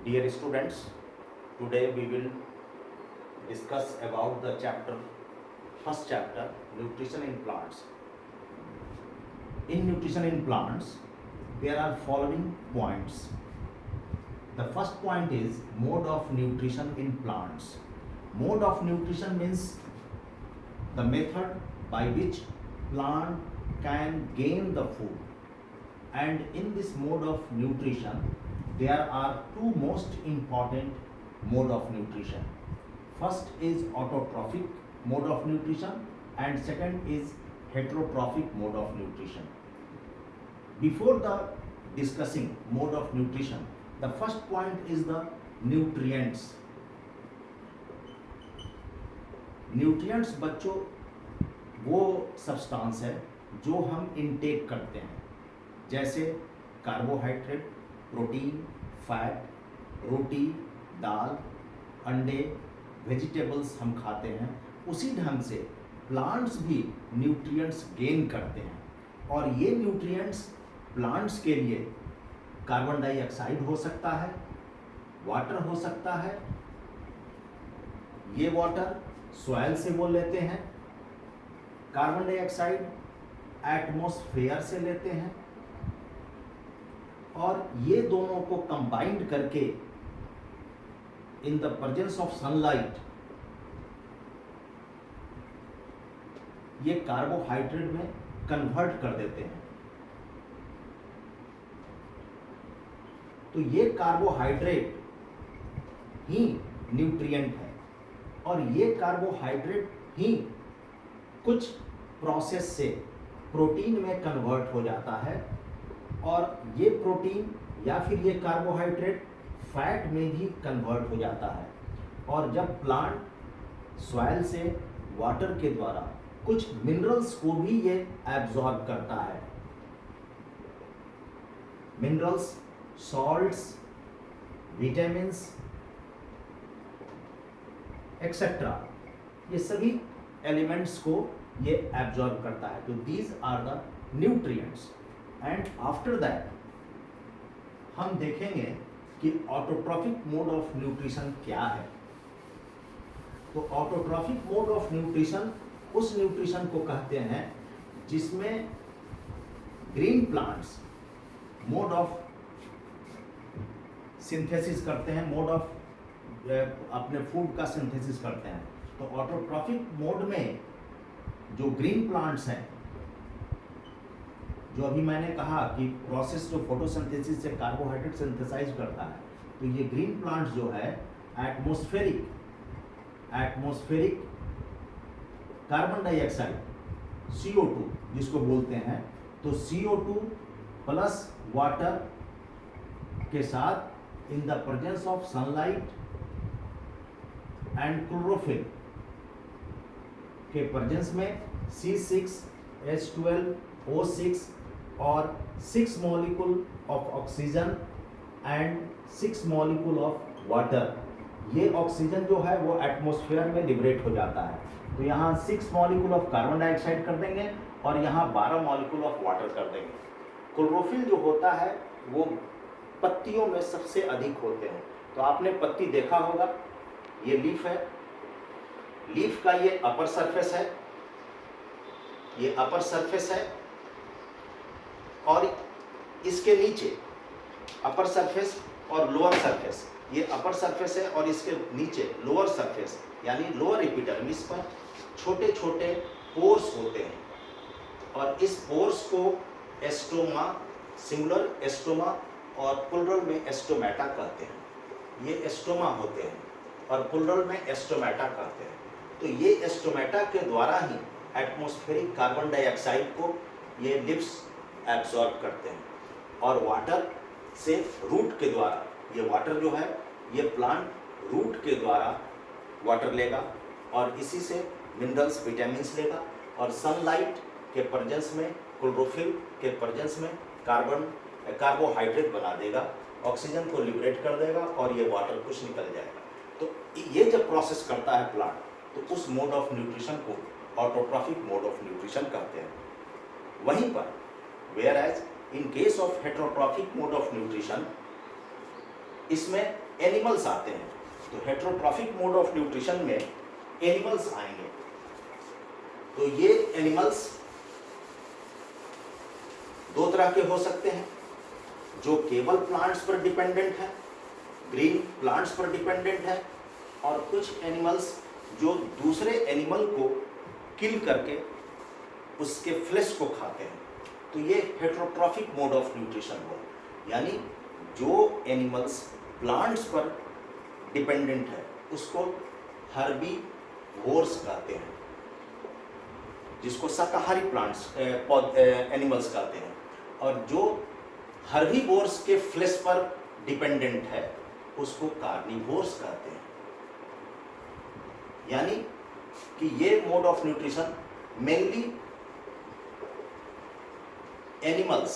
Dear students, today we will discuss about the first chapter, nutrition in plants. In nutrition in plants, there are following points. The first point is mode of nutrition in plants. Mode of nutrition means the method by which plant can gain the food. And in this mode of nutrition, there are two most important mode of nutrition. First is autotrophic mode of nutrition and second is heterotrophic mode of nutrition. Before the discussing mode of nutrition, the first point is the nutrients. Nutrients बच्चों वो substance है जो हम intake करते हैं, जैसे carbohydrate, protein, fat, रोटी, दाल, अंडे, vegetables हम खाते हैं। उसी ढंग से प्लांट्स भी न्यूट्रिएंट्स गेन करते हैं और ये न्यूट्रिएंट्स प्लांट्स के लिए कार्बन डाइऑक्साइड हो सकता है, वाटर हो सकता है। ये वाटर सॉइल से वो लेते हैं, कार्बन डाइऑक्साइड एटमॉस्फेयर से लेते हैं और ये दोनों को कंबाइंड करके in the presence of sunlight ये कार्बोहाइड्रेट में कन्वर्ट कर देते हैं। तो ये कार्बोहाइड्रेट ही न्यूट्रिएंट है और ये कार्बोहाइड्रेट ही कुछ प्रोसेस से प्रोटीन में कन्वर्ट हो जाता है और ये प्रोटीन या फिर ये कार्बोहाइड्रेट फैट में भी कन्वर्ट हो जाता है। और जब प्लांट सॉइल से वाटर के द्वारा कुछ मिनरल्स को भी ये एब्जॉर्ब करता है, मिनरल्स, सॉल्ट्स, विटामिन्स एक्सेट्रा, ये सभी एलिमेंट्स को ये एब्जॉर्ब करता है। तो these are the nutrients and after that हम देखेंगे कि ऑटोट्रॉफिक मोड ऑफ न्यूट्रिशन क्या है। तो ऑटोट्रॉफिक मोड ऑफ न्यूट्रिशन उस न्यूट्रिशन को कहते हैं जिसमें green plants mode of synthesis करते हैं, मोड ऑफ अपने फूड का सिंथेसिस करते हैं। तो ऑटोट्रॉफिक मोड में जो ग्रीन प्लांट्स हैं, जो अभी मैंने कहा कि प्रोसेस जो फोटोसिंथेसिस से कार्बोहाइड्रेट सिंथेसाइज करता है, तो ये ग्रीन प्लांट्स जो है एटमॉस्फेरिक कार्बन डाइऑक्साइड CO2 जिसको बोलते हैं, तो CO2 प्लस वाटर के साथ in the presence of sunlight and chlorophyll के प्रेजेंस में C6H12O6 और 6 molecule of oxygen and 6 molecule of water, ये ऑक्सीजन जो है वो एटमॉस्फेयर में लिबरेट हो जाता है। तो यहाँ 6 मॉलिक्यूल ऑफ कार्बन डाइऑक्साइड कर देंगे और यहाँ 12 मॉलिक्यूल ऑफ वाटर कर देंगे। क्लोरोफिल जो होता है वो पत्तियों में सबसे अधिक होते हैं। तो आपने पत्ती देखा होगा, ये लीफ है, लीफ का ये अपर सरफेस है, ये अपर सरफेस है और इसके नीचे अपर सरफेस और लोअर सरफेस, ये अपर सरफेस है और इसके नीचे लोअर सरफेस यानी लोअर एपिडर्मिस पर छोटे छोटे पोर्स होते हैं और इस पोर्स को एस्टोमा, सिंगुलर एस्टोमा और प्लुरल में एस्टोमेटा कहते हैं। ये एस्टोमा होते हैं और प्लुरल में एस्टोमेटा कहते हैं। तो ये एस्टोमेटा के द्वारा ही एटमॉस्फेरिक कार्बन डाइऑक्साइड को ये लिप्स एब्जॉर्ब करते हैं और वाटर से रूट के द्वारा, ये वाटर जो है ये प्लांट रूट के द्वारा वाटर लेगा और इसी से मिनरल्स, विटामिन्स लेगा और सनलाइट के प्रेजेंस में, क्लोरोफिल के प्रेजेंस में कार्बोहाइड्रेट बना देगा, ऑक्सीजन को लिबरेट कर देगा और ये वाटर कुछ निकल जाएगा। तो ये जब प्रोसेस करता है प्लांट, तो उस मोड ऑफ न्यूट्रिशन को ऑटोट्रॉफिक मोड ऑफ न्यूट्रिशन कहते हैं। वहीं पर whereas in case of heterotrophic mode of nutrition, इसमें एनिमल्स आते हैं। तो हेटेरोट्रॉफिक मोड ऑफ न्यूट्रिशन में एनिमल्स आएंगे। तो ये एनिमल्स दो तरह के हो सकते हैं, जो केवल प्लांट्स पर डिपेंडेंट है, ग्रीन प्लांट्स पर डिपेंडेंट है, और कुछ एनिमल्स जो दूसरे एनिमल को किल करके उसके फ्लेश को खाते हैं। तो ये हेटेरोट्रॉफिक मोड ऑफ न्यूट्रिशन हो, यानी जो एनिमल्स प्लांट्स पर डिपेंडेंट है उसको हर्बीवोर्स कहते हैं, जिसको शाकाहारी प्लांट्स एनिमल्स कहते हैं, और जो हर्बीवोर्स के फ्लेश पर डिपेंडेंट है उसको कार्निवोर्स कहते हैं। यानी कि ये mode of nutrition mainly animals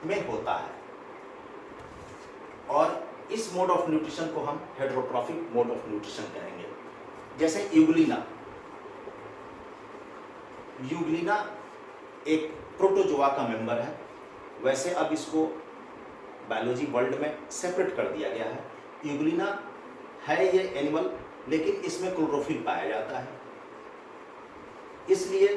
में होता है, और इस मोड ऑफ न्यूट्रिशन को हम हेटेरोट्रॉफिक मोड ऑफ न्यूट्रिशन कहेंगे। जैसे यूग्लिना, यूग्लिना एक प्रोटोजोआ का मेंबर है। वैसे अब इसको बायोलॉजी वर्ल्ड में सेपरेट कर दिया गया है। यूग्लिना है ये एनिमल, लेकिन इसमें क्लोरोफिल पाया जाता है, इसलिए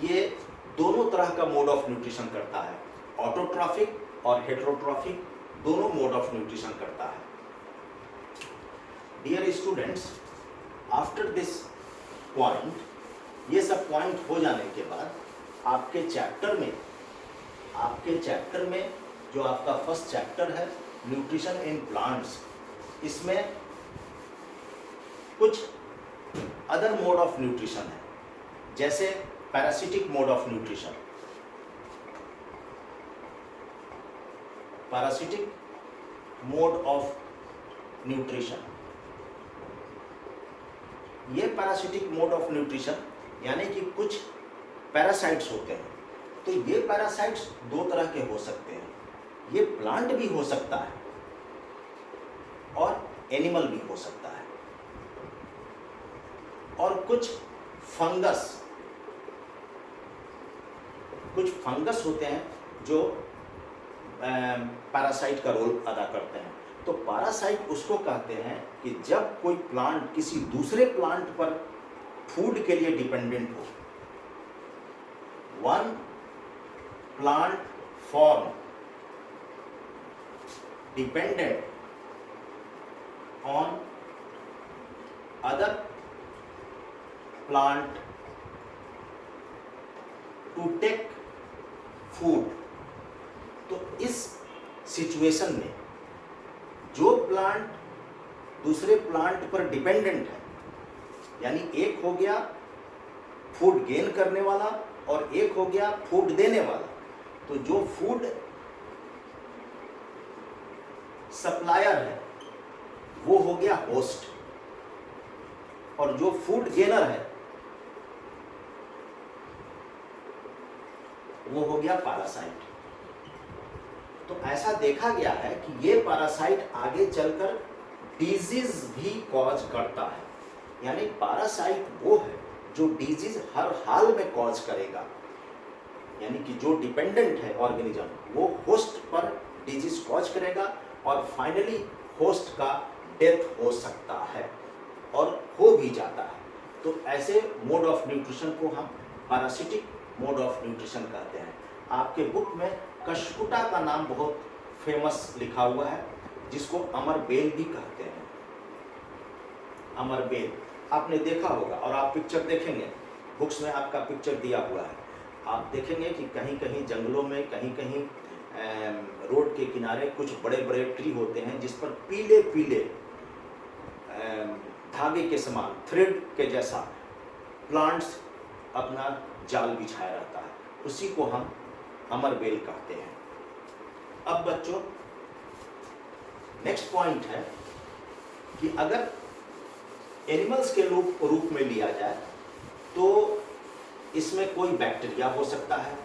ये दोनों तरह का मोड ऑफ न्यूट्रिशन करता है। ऑटोट्रॉफिक और हेटेरोट्रॉफिक दोनों मोड ऑफ न्यूट्रिशन करता है। Dear students, after this point, ये सब पॉइंट हो जाने के बाद आपके चैप्टर में जो आपका फर्स्ट चैप्टर है न्यूट्रिशन इन प्लांट्स, इसमें कुछ अदर मोड ऑफ न्यूट्रिशन है, जैसे parasitic mode of nutrition. Parasitic mode of nutrition, ये पैरासिटिक मोड ऑफ न्यूट्रिशन यानी कि कुछ पैरासाइट्स होते हैं। तो ये पैरासाइट्स दो तरह के हो सकते हैं, ये प्लांट भी हो सकता है और एनिमल भी हो सकता है। और कुछ फंगस होते हैं जो पैरासाइट का रोल अदा करते हैं। तो पैरासाइट उसको कहते हैं कि जब कोई प्लांट किसी दूसरे प्लांट पर फूड के लिए डिपेंडेंट हो, one plant form dependent on other plant to take food. तो इस सिचुएशन में जो प्लांट दूसरे प्लांट पर डिपेंडेंट है, यानी एक हो गया फूड गेन करने वाला और एक हो गया फूड देने वाला। तो जो फूड सप्लायर है वो हो गया होस्ट, और जो फूड गेनर है वो हो गया पैरासाइट। तो ऐसा देखा गया है कि ये पैरासाइट आगे चलकर डिजीज भी कॉज करता है, यानी पैरासाइट वो है जो डिजीज हर हाल में कॉज करेगा। यानी कि जो डिपेंडेंट है ऑर्गेनिज्म वो होस्ट पर डिजीज कॉज करेगा और फाइनली होस्ट का डेथ हो सकता है और हो भी जाता है। तो ऐसे मोड ऑफ न्यूट्रिशन को हम पैरासिटिक मोड ऑफ न्यूट्रिशन कहते हैं। आपके बुक में कशकुटा का नाम बहुत फेमस लिखा हुआ है, जिसको अमरबेल भी कहते हैं। अमरबेल आपने देखा होगा, और आप पिक्चर देखेंगे, बुक्स में आपका पिक्चर दिया हुआ है। आप देखेंगे कि कहीं कहीं जंगलों में, कहीं कहीं रोड के किनारे कुछ बड़े बड़े ट्री होते हैं जिस पर पीले पीले धागे के समान, थ्रेड के जैसा प्लांट्स अपना जाल बिछाया रहता है, उसी को हम अमरबेल कहते हैं। अब बच्चों नेक्स्ट पॉइंट है कि अगर एनिमल्स के रूप में लिया जाए तो इसमें कोई बैक्टीरिया हो सकता है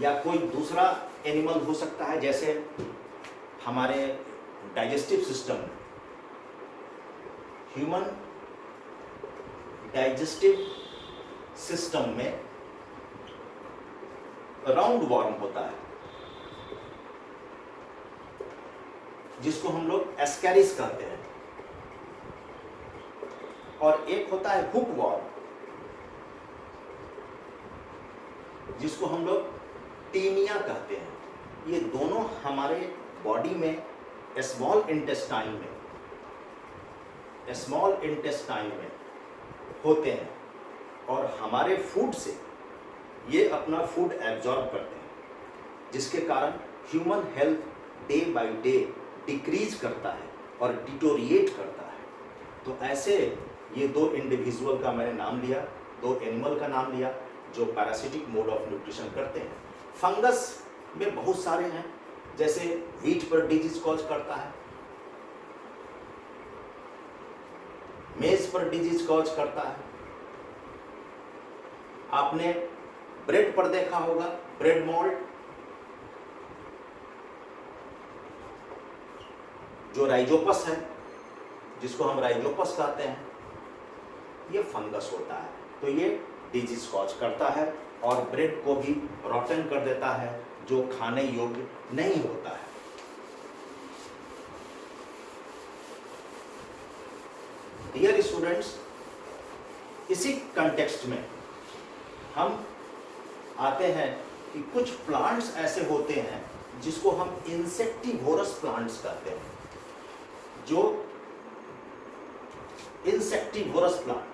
या कोई दूसरा एनिमल हो सकता है। जैसे हमारे digestive system, human digestive system में राउंड वॉर्म होता है। जिसको हम लोग एस्कैरिस कहते हैं, और एक होता है हुक वॉर्म, जिसको हम लोग टीनिया कहते हैं। ये दोनों हमारे बॉडी में स्मॉल इंटेस्टाइन में होते हैं, और हमारे फूड से ये अपना फूड एब्जॉर्ब करते हैं, जिसके कारण human health day by day decrease करता है और डिटोरिएट करता है। तो ऐसे ये दो इंडिविजुअल का मैंने नाम लिया, दो एनिमल का नाम लिया जो पैरासिटिक मोड ऑफ न्यूट्रिशन करते हैं। फंगस में बहुत सारे हैं, जैसे व्हीट पर डिजीज कॉज करता है, मेज पर डिजीज कॉज करता है। आपने ब्रेड पर देखा होगा ब्रेड मोल्ड, जो राइजोपस है, जिसको हम राइजोपस कहते हैं, ये फंगस होता है। तो ये डिजीज कॉज करता है और ब्रेड को भी रॉटन कर देता है, जो खाने योग्य नहीं होता है। डियर स्टूडेंट्स, इसी कंटेक्स्ट में हम आते हैं कि कुछ प्लांट्स ऐसे होते हैं जिसको हम इंसेक्टिवोरस प्लांट्स कहते हैं। जो इंसेक्टिवोरस प्लांट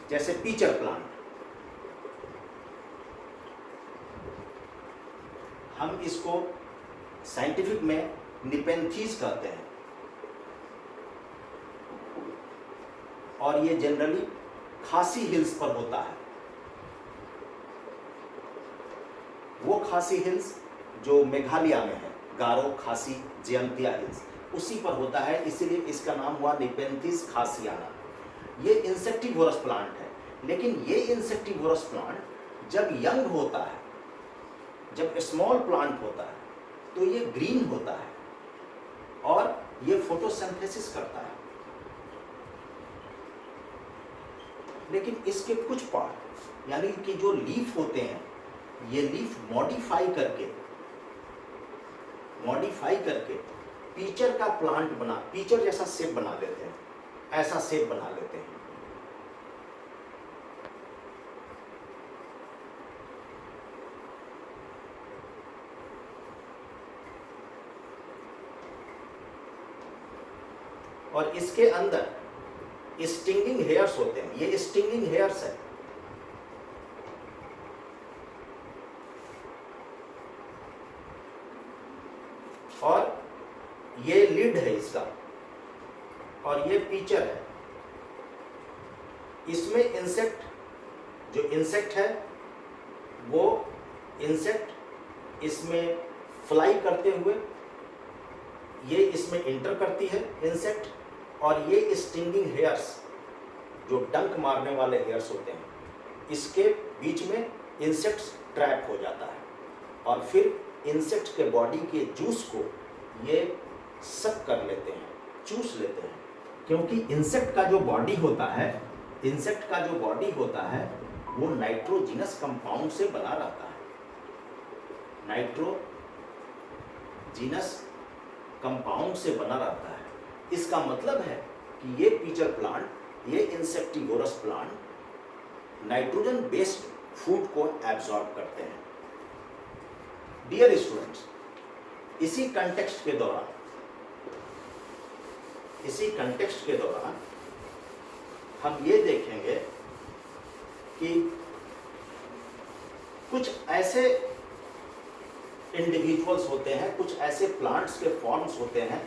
जैसे पीचर प्लांट, हम इसको साइंटिफिक में निपेंथीज कहते हैं, और ये जनरली खासी हिल्स पर होता है। वो खासी हिल्स जो मेघालय में है, गारो खासी जयंतिया हिल्स, उसी पर होता है, इसीलिए इसका नाम हुआ निपेंथिस खासियाना। ये इंसेक्टिवोरस प्लांट है, लेकिन ये इंसेक्टिवोरस प्लांट जब यंग होता है, जब स्मॉल प्लांट होता है, तो ये ग्रीन होता है और ये फोटोसिंथेसिस करता है। लेकिन इसके कुछ पार्ट, यानी कि जो लीफ होते हैं, ये लीफ मॉडिफाई करके पीचर का प्लांट पीचर जैसा शेप बना लेते हैं, ऐसा शेप बना लेते हैं। और इसके अंदर स्टिंगिंग हेयर्स होते हैं, ये स्टिंगिंग हेयर्स है। और ये लिड है इसका, और ये पीचर है। इसमें जो इंसेक्ट है, वो इंसेक्ट इसमें फ्लाई करते हुए ये इसमें इंटर करती है इंसेक्ट, और ये स्टिंगिंग हेयर्स जो डंक मारने वाले हेयर्स होते हैं, इसके बीच में इंसेक्ट ट्रैप हो जाता है, और फिर इंसेक्ट के बॉडी के जूस को ये सक कर लेते हैं, चूस लेते हैं। क्योंकि इंसेक्ट का जो बॉडी होता है वो नाइट्रोजिनस कंपाउंड से बना रहता है। नाइट्रोजिनस कंपाउंड से बना रहता है। इसका मतलब है कि ये पीचर प्लांट, ये insectivorous plant nitrogen based food को एब्जॉर्ब करते हैं। डियर स्टूडेंट्स, इसी कंटेक्स्ट के दौरान हम ये देखेंगे कि कुछ ऐसे इंडिविजुअल्स होते हैं, कुछ ऐसे प्लांट्स के फॉर्म्स होते हैं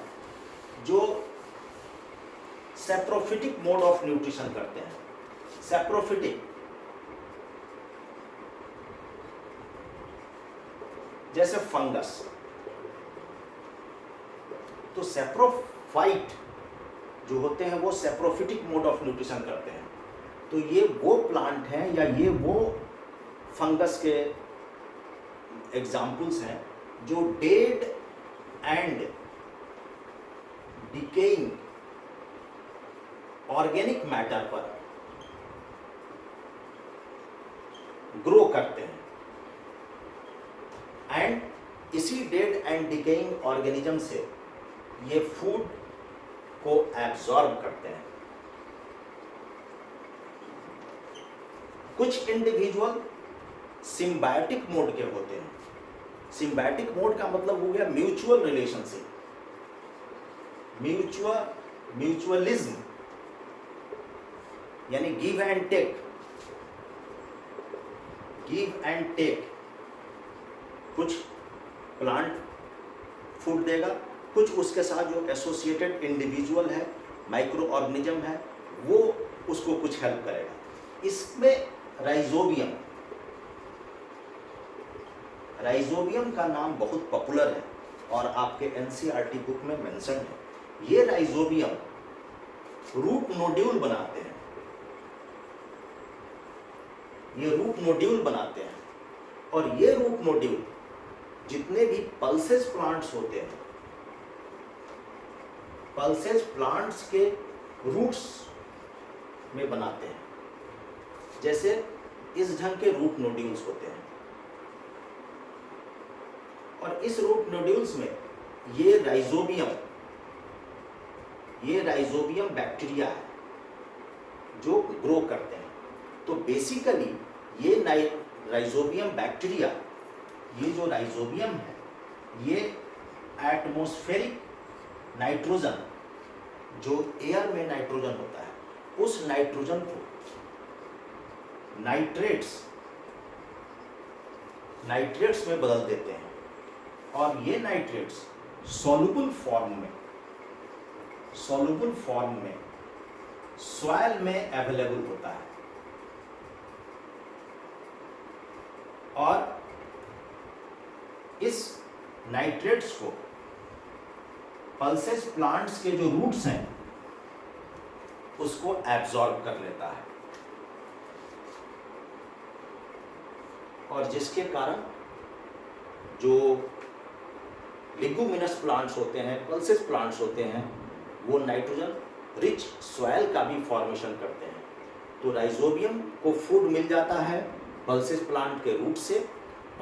जो सैप्रोफिटिक मोड ऑफ न्यूट्रिशन करते हैं। सैप्रोफिटिक, जैसे फंगस। तो सैप्रोफाइट जो होते हैं वो सैप्रोफिटिक मोड ऑफ न्यूट्रिशन करते हैं। तो ये वो प्लांट हैं या ये वो फंगस के एग्जाम्पल्स हैं जो dead and decaying organic matter पर ग्रो करते हैं एंड इसी डेड एंड डिकेइंग ऑर्गेनिज्म से ये फूड को एब्जॉर्ब करते हैं। कुछ इंडिविजुअल सिम्बायोटिक मोड के होते हैं। सिम्बायोटिक मोड का मतलब हो गया म्यूचुअल रिलेशनशिप, म्यूचुअलिज्म, यानी give and take, give and take. कुछ प्लांट फूड देगा, कुछ उसके साथ जो एसोसिएटेड इंडिविजुअल है, माइक्रो ऑर्गेनिज्म है, वो उसको कुछ हेल्प करेगा। इसमें राइजोबियम का नाम बहुत पॉपुलर है और आपके एनसीईआरटी बुक में मेंशन है। ये राइजोबियम रूट नोड्यूल बनाते हैं, ये रूट नोड्यूल बनाते हैं और ये रूट नोड्यूल जितने भी पल्सेस प्लांट्स होते हैं, पल्सेस प्लांट्स के रूट्स में बनाते हैं। जैसे इस ढंग के रूट नोड्यूल्स होते हैं और इस रूट नोड्यूल्स में ये राइजोबियम बैक्टीरिया है जो ग्रो करते हैं। तो बेसिकली ये राइजोबियम बैक्टीरिया, ये जो राइजोबियम है, ये एटमॉस्फेरिक नाइट्रोजन, जो एयर में नाइट्रोजन होता है, उस नाइट्रोजन को नाइट्रेट्स में बदल देते हैं और ये नाइट्रेट्स सॉल्युबल फॉर्म में सॉइल में अवेलेबल होता है और इस नाइट्रेट्स को पल्सेस प्लांट्स के जो रूट्स हैं उसको एब्जॉर्ब कर लेता है और जिसके कारण जो लिग्यूमिनस प्लांट्स होते हैं, पल्सेस प्लांट्स होते हैं, वो नाइट्रोजन रिच सॉइल का भी फॉर्मेशन करते हैं। तो राइजोबियम को फूड मिल जाता है पल्सेस प्लांट के रूट से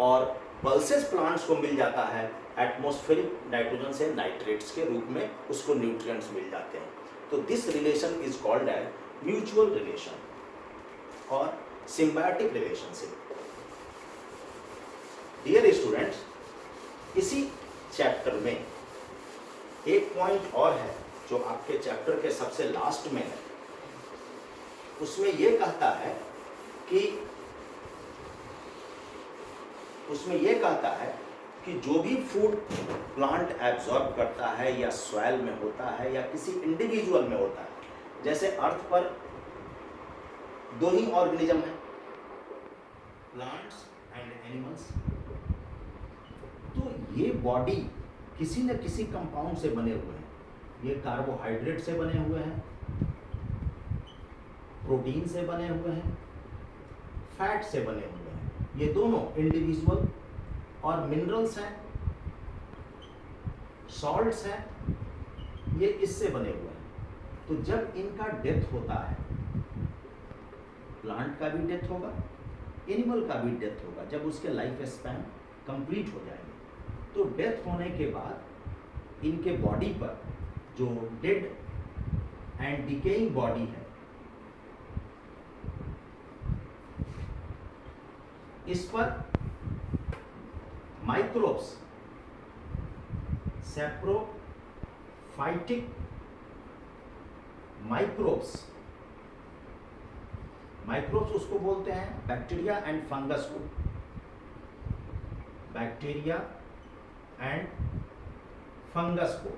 और पल्सेस प्लांट्स को मिल जाता है एटमॉस्फेरिक नाइट्रोजन से नाइट्रेट्स के रूप में, उसको न्यूट्रिएंट्स मिल जाते हैं। तो this relation is called as mutual relation और सिम्बायोटिक रिलेशनशिप। डियर स्टूडेंट्स, इसी चैप्टर में एक पॉइंट और है जो आपके चैप्टर के सबसे लास्ट में है। उसमें यह कहता है कि जो भी फूड प्लांट एब्जॉर्ब करता है या सॉइल में होता है या किसी इंडिविजुअल में होता है, जैसे अर्थ पर 2 ही ऑर्गेनिज्म है, प्लांट्स एंड एनिमल्स। तो ये बॉडी किसी न किसी कंपाउंड से बने हुए हैं। ये कार्बोहाइड्रेट से बने हुए हैं, प्रोटीन से बने हुए हैं, फैट से बने हुए हैं। ये दोनों इंडिविजुअल और मिनरल्स हैं, सॉल्ट्स हैं, ये इससे बने हुए हैं। तो जब इनका डेथ होता है, प्लांट का भी डेथ होगा, एनिमल का भी डेथ होगा, जब उसके लाइफ स्पैन कंप्लीट हो जाएंगे। तो डेथ होने के बाद इनके बॉडी पर जो डेड एंड डिकेइंग बॉडी है, इस पर माइक्रोब्स, सैप्रोफाइटिक माइक्रोब्स उसको बोलते हैं बैक्टीरिया एंड फंगस को, बैक्टीरिया एंड फंगस को।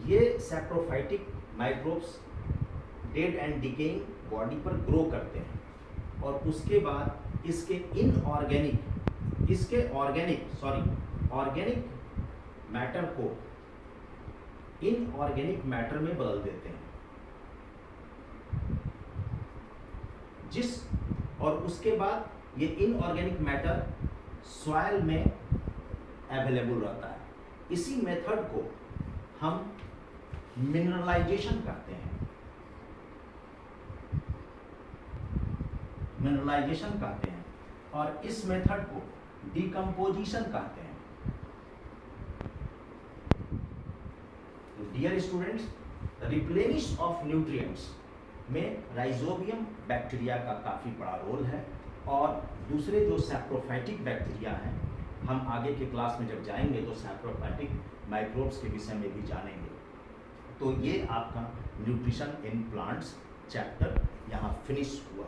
ये saprophytic microbes dead and decaying body पर ग्रो करते हैं और उसके बाद इसके ऑर्गेनिक मैटर को इनऑर्गेनिक मैटर में बदल देते हैं, और उसके बाद ये इनऑर्गेनिक मैटर सॉइल में अवेलेबल रहता है। इसी मेथड को हम मिनरलाइजेशन कहते हैं। मिनरलाइजेशन कहते हैं, और इस मेथड को डिकम्पोजिशन कहते हैं। Dear students, replenish of nutrients में राइजोबियम बैक्टीरिया का काफ़ी बड़ा रोल है, और दूसरे जो सैप्रोफाइटिक बैक्टीरिया हैं, हम आगे के क्लास में जब जाएंगे तो सैप्रोफाइटिक माइक्रोब्स के विषय में भी जानेंगे। तो ये आपका न्यूट्रिशन इन प्लांट्स चैप्टर यहाँ फिनिश हुआ।